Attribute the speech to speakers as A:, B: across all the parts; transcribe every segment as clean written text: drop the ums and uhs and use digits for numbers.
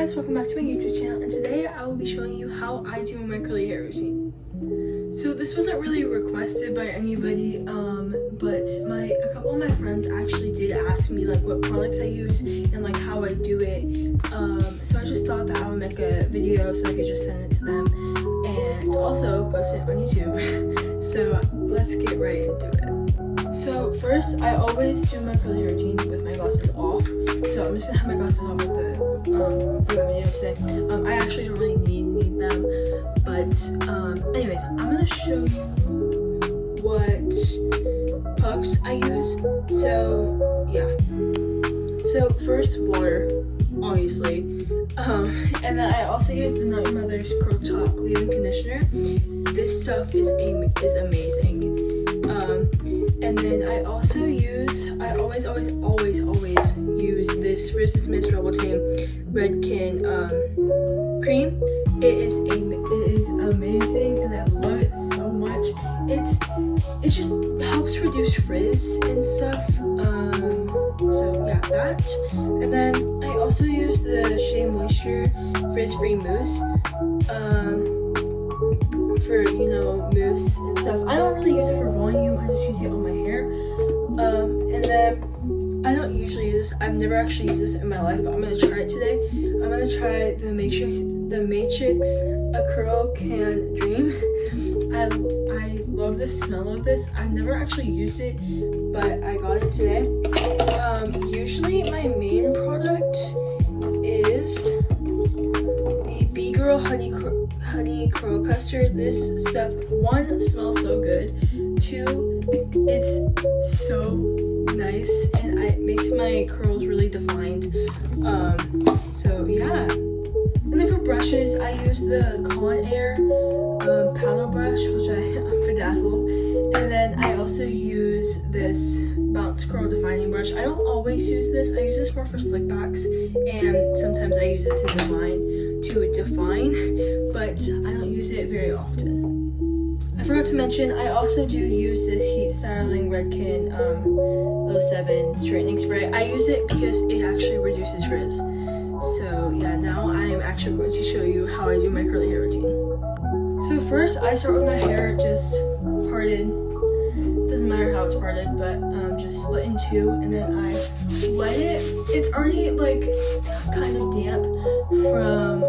A: guys, welcome back to my YouTube channel, and today I will be showing you how I do my curly hair routine. So this wasn't really requested by anybody, but a couple of my friends actually did ask me like what products I use and like how I do it. So I just thought that I would make a video so I could just send it to them and also post it on YouTube. So let's get right into it. So first, I always do my curly hair routine with my glasses off. So I'm just gonna have my glasses off with the video today. I actually don't really need them, but anyways, I'm gonna show you what products I use. So yeah. So first, water, obviously, and then I also use the Not Your Mother's Curl Talk leave-in conditioner. This stuff is amazing. And then I also always use this Frizz Mist Rebel Team Redken cream. It is amazing, and I love it so much. It just helps reduce frizz and stuff. So yeah, that. And then I also use the Shea Moisture Frizz Free Mousse. For mousse and stuff. I don't really use it for volume, I just use it on my hair. And then I don't usually use this. I've never actually used this in my life, but I'm gonna try it today. I'm gonna try the Matrix A Curl Can Dream. I love the smell of this. I've never actually used it, but I got it today. Usually my main product is the B-Girl Honey Curl Custard. This stuff, one, smells so good. Two, it's so nice, and it makes my curls really defined. So yeah. And then for brushes, I use the Conair paddle brush, which I bedazzled. And then I also use this Bounce Curl Defining Brush. I don't always use this. I use this more for slick backs, and sometimes I use it to define, but I don't use it very often. I forgot to mention, I also do use this Heat Styling Redken 07 straightening spray. I use it because it actually reduces frizz. So yeah, now I am actually going to show you how I do my curly hair routine. So first, I start with my hair just parted. Doesn't matter how it's parted, but just split in two, and then I wet it. It's already like kind of damp from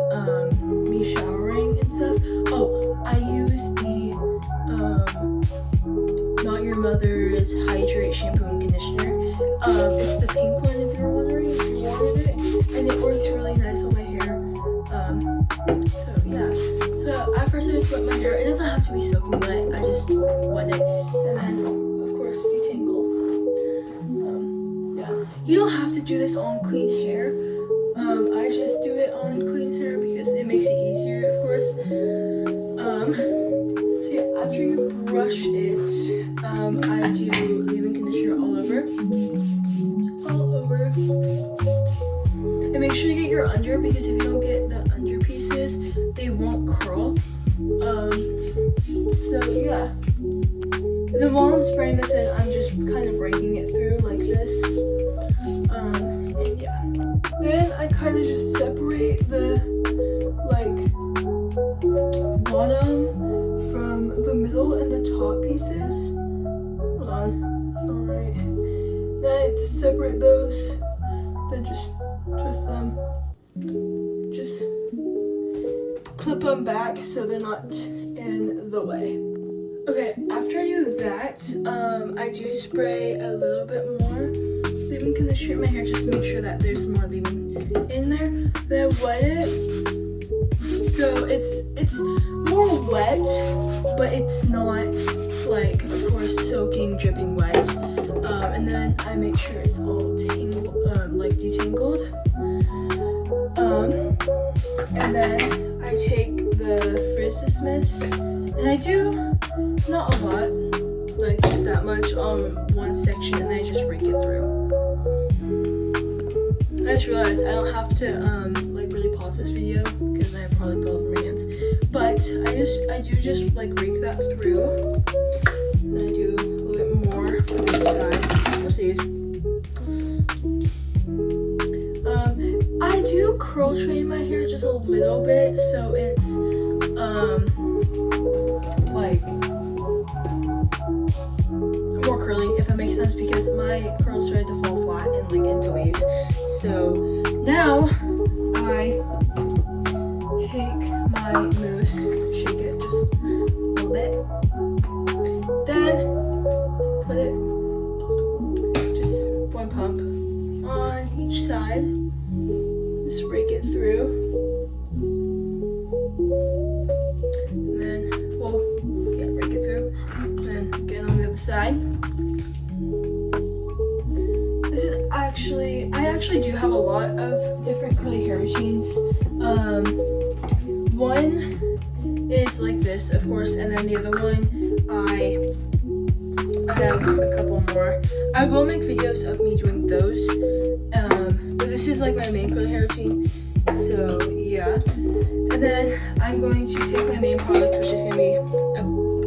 A: me showering and stuff. Oh, I use the Not Your Mother's Hydrate Shampoo and Conditioner. It's the pink one, if you're wondering, if you wanted it, and it works really nice on my hair. So yeah. So at first I just wet my hair. It doesn't have to be soaking wet. I just wet it, and then of course detangle. Yeah. You don't have to do this on clean hair. I just do it on clean hair because it makes it easier, of course. So yeah, after you brush it, I do leave-in conditioner all over. And make sure to get your under, because if you don't get the under pieces, they won't curl. So yeah. And then while I'm spraying this in, I'm just kind of raking it through like this. And yeah. Then I kind of just separate the bottom from the middle and the top pieces. Hold on, it's not right. Then I just separate those. Then just twist them. Just clip them back so they're not in the way. Okay, after I do that, I do spray a little bit more leave-in conditioner in my hair just to make sure that there's more leave-in in there. Then I wet it. So it's more wet, but it's not like, of course, soaking, dripping wet. And then I make sure it's all detangled. And then I take the Frizz Mist, and I do not a lot, like just that much on one section, and then I just rake it through. I just realized I don't have to really pause this video because I have product all over my hands, but I do just rake that through, and I do a little bit more on this side. Let's see. I do do curl train my hair just a little bit, so it's like more curly, if that makes sense, because my curls started to fall flat and like into waves. So now I take my mousse, shake it just a little bit, then put it just one pump on each side, just rake it through, and then rake it through, and then get on the other side. This is I actually do have a lot of different curly hair routines. One is like this, of course, and then the other one, I have a couple more. I will make videos of me doing those, but this is like my main curly hair routine, so yeah. And then I'm going to take my main product, which is going to be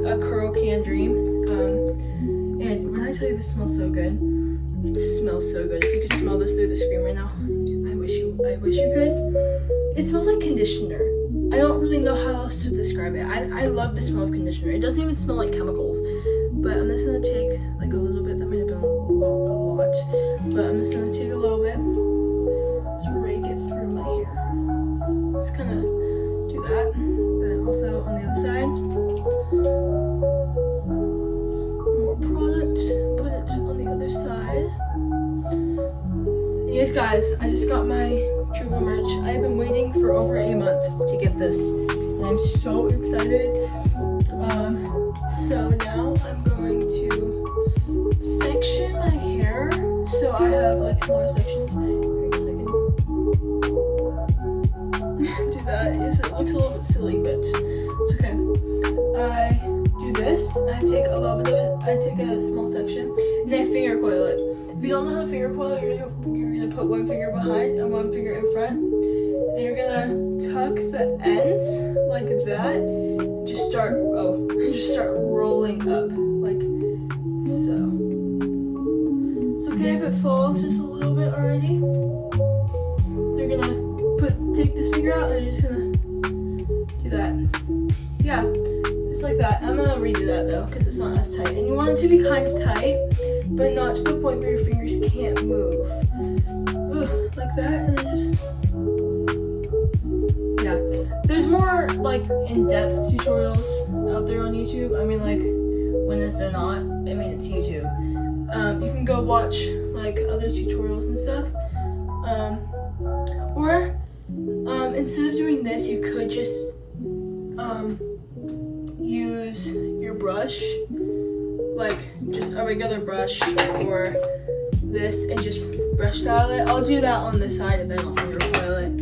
A: a Curl Can Dream, and when I tell you this smells so good, it smells so good. If you could smell this through the screen right now, I wish you could. It smells like conditioner. I don't really know how else to describe it. I love the smell of conditioner. It doesn't even smell like chemicals. But I'm just gonna take like a little bit. That might have been a lot. But I'm just gonna take a little bit. Just rake it through my hair. Just kind of do that. Then also on the other side, more product. Put it on the other side. Yes, guys, I just got my Truebill merch. I've been waiting for over a month to get this, and I'm so excited. So now I'm going to section my hair. So I have like smaller sections. Wait a second. Do that. Yes, it looks a little bit silly, but it's okay. I do this. I take a little bit of it. I take a small section, and I finger coil it. If you don't know how to finger coil, you're gonna put one finger behind and one finger in front, and you're gonna tuck the ends like that. Just start rolling up like so. It's okay if it falls just a little bit already. You're gonna take this finger out and you're just gonna do that. Yeah, just like that. I'm gonna redo that though because it's not as tight, and you want it to be kind of tight, but not to the point where your fingers can't move. Like that, and then just, yeah. There's more like in-depth tutorials out there on YouTube. I mean, like, when is there not? I mean, it's YouTube. You can go watch like other tutorials and stuff. Or instead of doing this, you could just use your brush, like just a regular brush or this, and just brush style it. I'll do that on the side and then I'll finger coil it.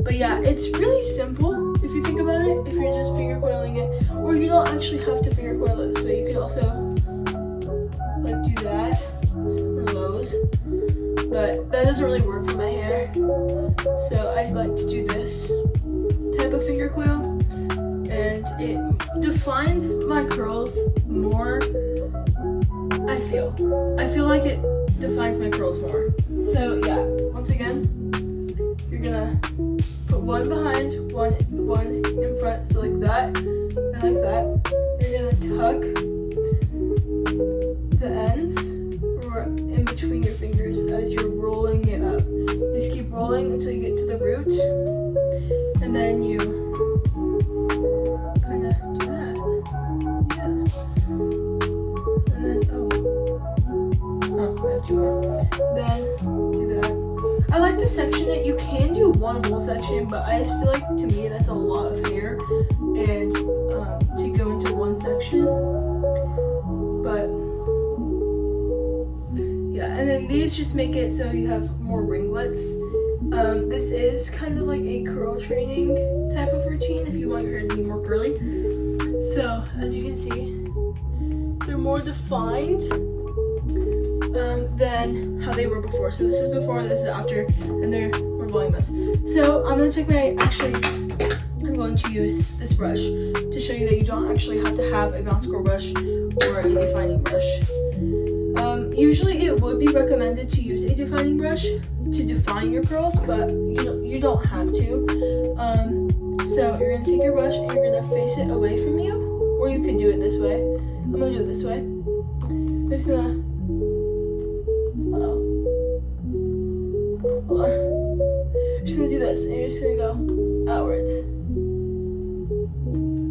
A: But yeah, it's really simple if you think about it. If you're just finger coiling it, or you don't actually have to finger coil it this way. You could also like do that, one of those. But that doesn't really work for my hair, so I like to do this type of finger coil, and it defines my curls more. I feel like it defines my curls more. So yeah, once again, you're gonna put one behind, one in front, so like that, and like that. You're gonna tuck the ends or in between your fingers as you're rolling it up. Just keep rolling until you get to the root, and then you kind of do that. Yeah. And then, I have two more. Then do that. I like to section it. You can do one whole section, but I just feel like, to me, that's a lot of hair, and to go into one section. But yeah, and then these just make it so you have more ringlets. This is kind of like a curl training type of routine if you want your hair to be more curly. So as you can see, they're more defined than how they were before. So this is before, this is after, and they're more voluminous. So I'm going to take I'm going to use this brush to show you that you don't actually have to have a bounce curl brush or a defining brush. Usually it would be recommended to use a defining brush, to define your curls, but you don't have to. So you're gonna take your brush and you're gonna face it away from you, or you could do it this way. I'm gonna do it this way. I'm just gonna. Hold on. You're just gonna do this, and you're just gonna go outwards.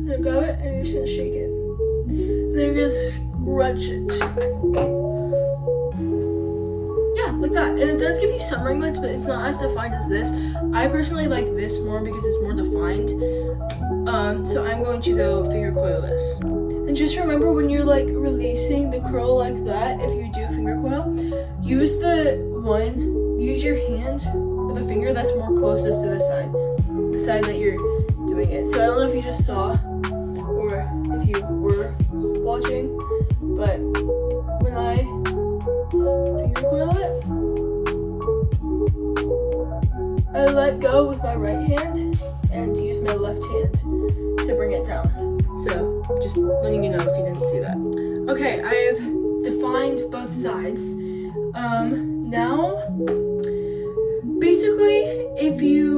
A: Then grab it, and you're just gonna shake it. And then you're gonna scrunch it. Yeah, like that. And it does give you some ringlets, but it's not as defined as this. I personally like this more because it's more defined. So I'm going to go finger coil this. And just remember, when you're like releasing the curl like that, if you do finger coil, use your hand or the finger that's more closest to the side that you're doing it. So I don't know if you just saw or if you were watching, but when I finger coil it, I let go with my right hand and use my left hand to bring it down. So just letting you know if you didn't see that. Okay, I have defined both sides. Now, basically, if you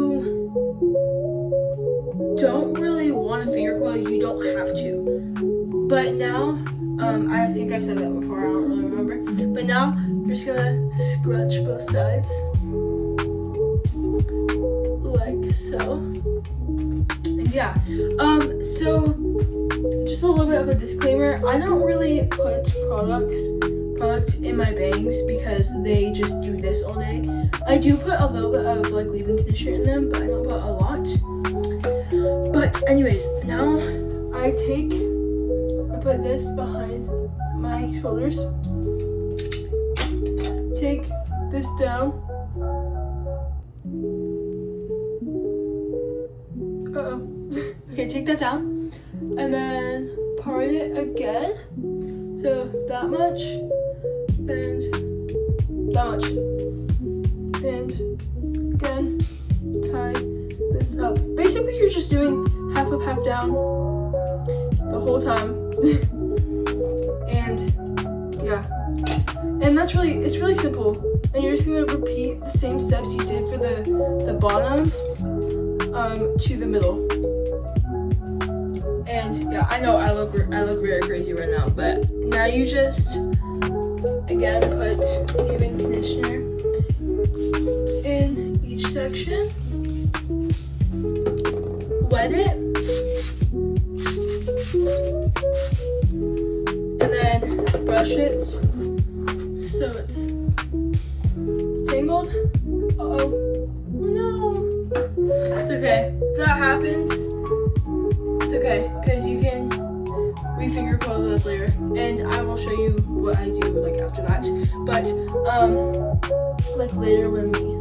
A: don't really want a finger coil, you don't have to. But now, I think I've said that before, I don't really remember. But now, you're just gonna scrunch both sides. Like so. And yeah, so just a little bit of a disclaimer. I don't really put product in my bangs because they just do this all day. I do put a little bit of like leave-in conditioner in them, but I don't put a lot. But anyways, now I put this behind my shoulders. Take this down. Okay, take that down. And then part it again. So that much. And that much. And again, tie this up. Basically, you're just doing half up, half down the whole time. And yeah. And it's really simple. And you're just gonna repeat the same steps you did for the bottom to the middle. And yeah, I know I look very crazy right now, but now you just again put leave-in conditioner in each section. Wet it. And then brush it so it's tangled. Uh-oh. No. It's okay. If that happens, it's okay, because you can re-finger coil those later. And I will show you what I do like after that. But like later when we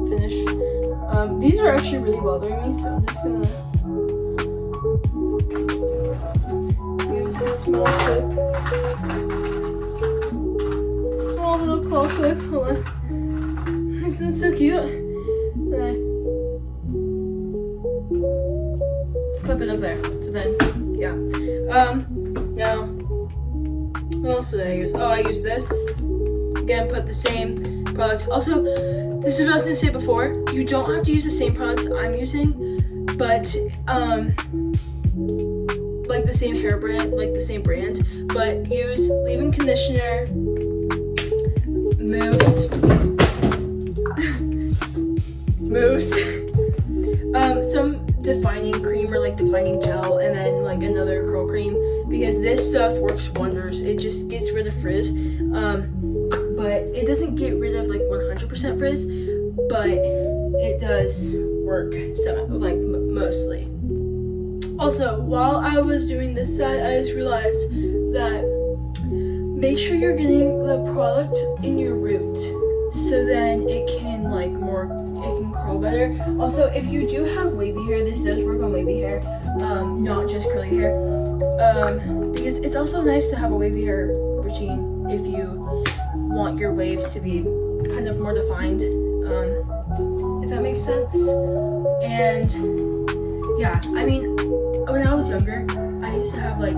A: finish. These are actually really bothering me, so I'm just gonna use a small clip. Small little claw clip. Hold on. This is so cute. And I clip it up there. So then, yeah. Now, what else did I use? Oh, I use this. Again, put the same products. Also, this is what I was gonna say before. You don't have to use the same products I'm using, but like the same hair brand, like the same brand, but use leave-in conditioner, mousse, some defining cream or like defining gel, and then like another curl cream, because this stuff works wonders. It just gets rid of frizz, but it doesn't get rid of like 100% frizz, but it does work mostly. Also, while I was doing this side, I just realized that make sure you're getting the product in your root, so then it can curl better. Also, if you do have wavy hair, this does work on wavy hair, not just curly hair, because it's also nice to have a wavy hair routine if you want your waves to be kind of more defined, if that makes sense. And yeah, I mean, when I was younger, I used to have like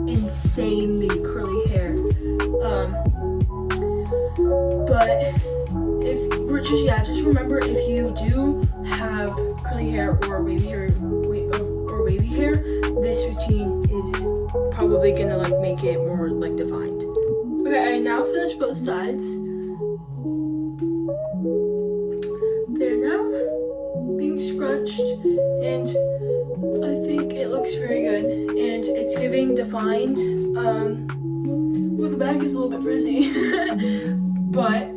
A: insanely curly hair, but just remember, if you do have curly hair or wavy hair, this routine is probably gonna like make it more like defined. Okay, I now finished both sides. They're now being scrunched, and I think it looks very good, and it's giving defined. Well, the back is a little bit frizzy, but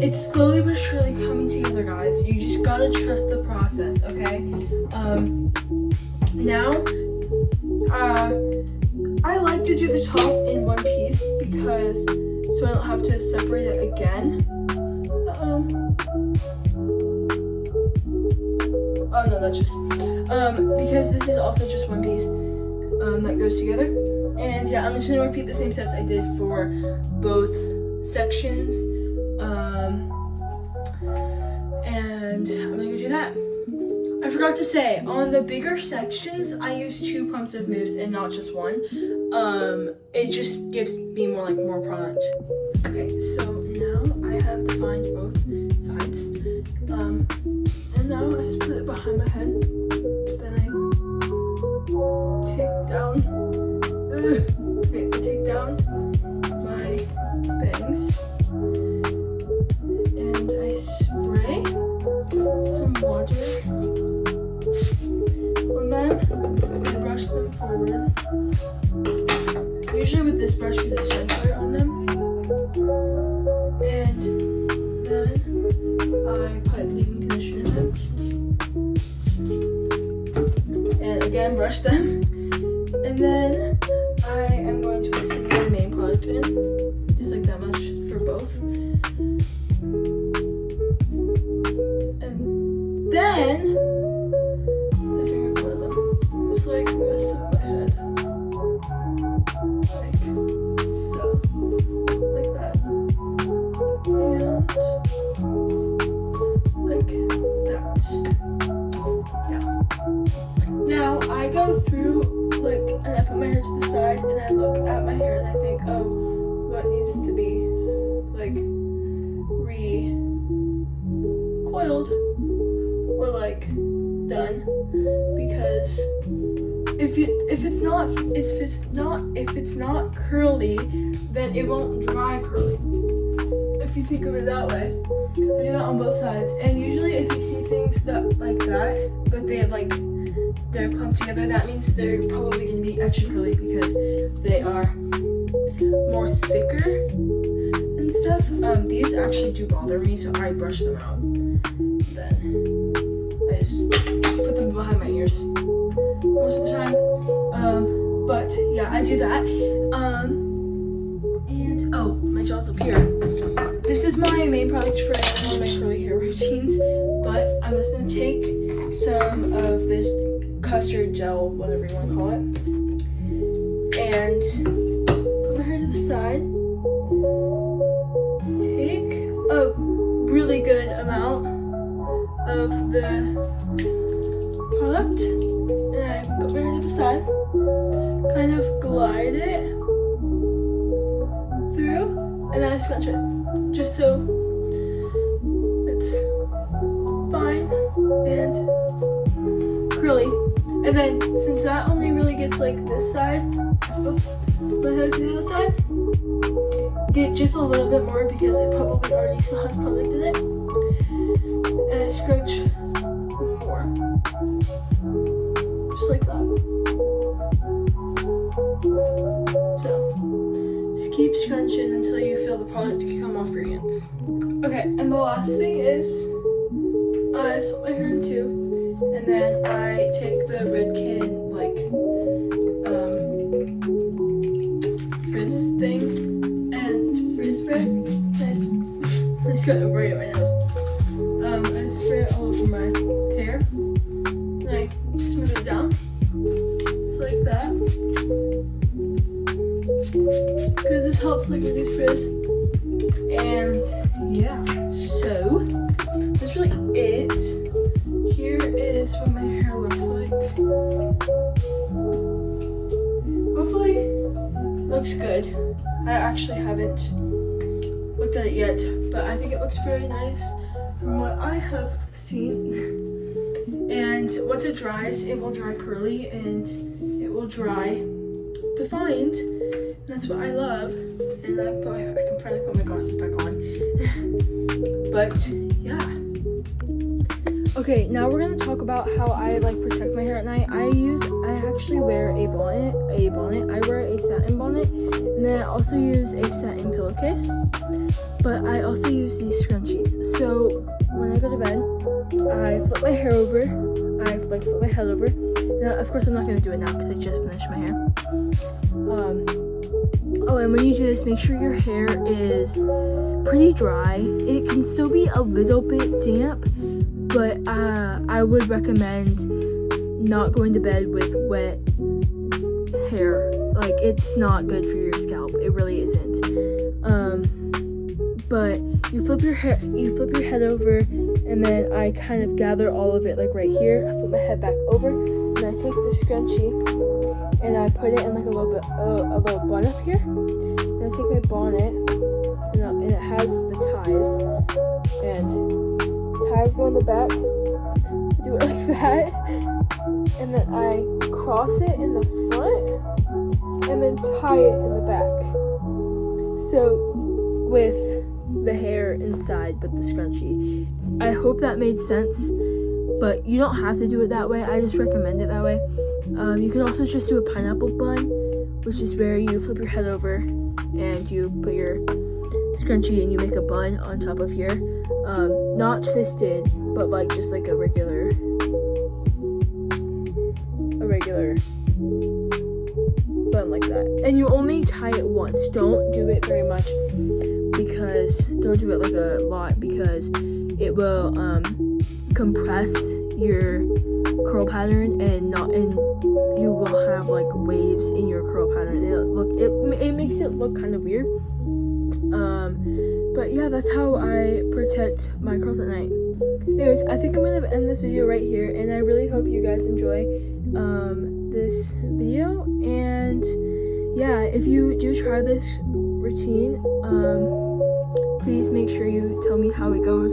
A: it's slowly but surely coming together, guys. You just gotta trust the process, okay? Now, I like to do the top in one piece because so I don't have to separate it again. Oh no, that's just because this is also just one piece that goes together. And yeah, I'm just gonna repeat the same steps I did for both sections. And I'm gonna go do that. I forgot to say, on the bigger sections, I use 2 pumps of mousse and not just 1. It just gives me more product. Okay, so now I have defined both sides. And now I just put it behind my head. Then I take down. Okay, I take down my bangs. And I spray some water on them and brush them forward. Usually with this brush because it's gentler on them. And then I put leave-in conditioner in them. And again, brush them. And then I am going to put some of the main product in. Just like that much for both. Then, I finger one of them, just like the rest of my head, like so, like that, and like that, yeah. Now, I go through, and I put my hair to the side, and I look at my hair, and I think, oh, what needs to be, recoiled? Or done, because if it's not curly, then it won't dry curly. If you think of it that way, I do that on both sides. And usually, if you see things like that, but they're clumped together, that means they're probably going to be extra curly because they are more thicker and stuff. These actually do bother me, so I brush them out. Then I just put them behind my ears most of the time. But yeah, I do that. And oh, my gel's up here. This is my main product for all my curly hair routines, but I'm just gonna take some of this custard gel, whatever you want to call it, and put my hair to the side. Take a really good amount of the product, and I put my hair to the side, kind of glide it through, and then I scrunch it, just so it's fine and curly. And then, since that only really gets this side of my hair to the other side, get just a little bit more because it probably already still has product in it. And I scrunch more. Just like that. So, just keep scrunching until you feel the product come off your hands. Okay, and the last thing is, I split my hair in 2. And then I take the Redken frizz thing and frizz spray. I just got it right at my nose. I spray it all over my hair. And I smooth it down. Just like that. Because this helps reduce frizz. And yeah, so that's really it. Here is what my hair looks like. Hopefully, it looks good. I actually haven't looked at it yet, but I think it looks very nice from what I have seen. And once it dries, it will dry curly and it will dry defined. And that's what I love. And I can finally put my glasses back on. But yeah. Okay, now we're gonna talk about how I like protect my hair at night. I actually wear a bonnet. I wear a satin bonnet, and then I also use a satin pillowcase. But I also use these scrunchies. So when I go to bed, I flip my hair over. I flip my head over. Now, of course, I'm not gonna do it now because I just finished my hair. Oh, and when you do this, make sure your hair is pretty dry. It can still be a little bit damp, but I would recommend not going to bed with wet hair. Like, it's not good for your scalp. It really isn't. But you flip your head over, and then I kind of gather all of it like right here. I flip my head back over, and I take the scrunchie and I put it in like a little bun up here. And I take my bonnet, and it has the ties, and ties go in the back. Do it like that, and then I cross it in the front, and then tie it in the back. So with the hair inside but the scrunchie. I hope that made sense, but you don't have to do it that way. I just recommend it that way. You can also just do a pineapple bun, which is where you flip your head over and you put your scrunchie and you make a bun on top of here. Not twisted, but like just like a regular bun like that. And you only tie it once. Don't do it very much, because don't do it like a lot, because it will compress your curl pattern and you will have like waves in your curl pattern. It makes it look kind of weird. But yeah, that's how I protect my curls at night. Anyways, I think I'm gonna end this video right here, and I really hope you guys enjoy this video. And yeah, if you do try this routine, please make sure you tell me how it goes.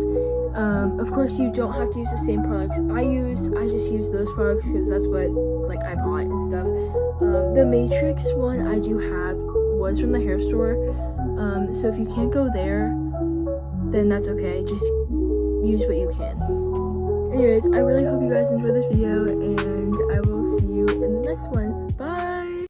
A: Of course, you don't have to use the same products I just use those products because that's what like I bought and stuff. The Matrix one I do have was from the hair store. So if you can't go there, then that's okay. Just use what you can. Anyways, I really hope you guys enjoyed this video, and I will see you in the next one.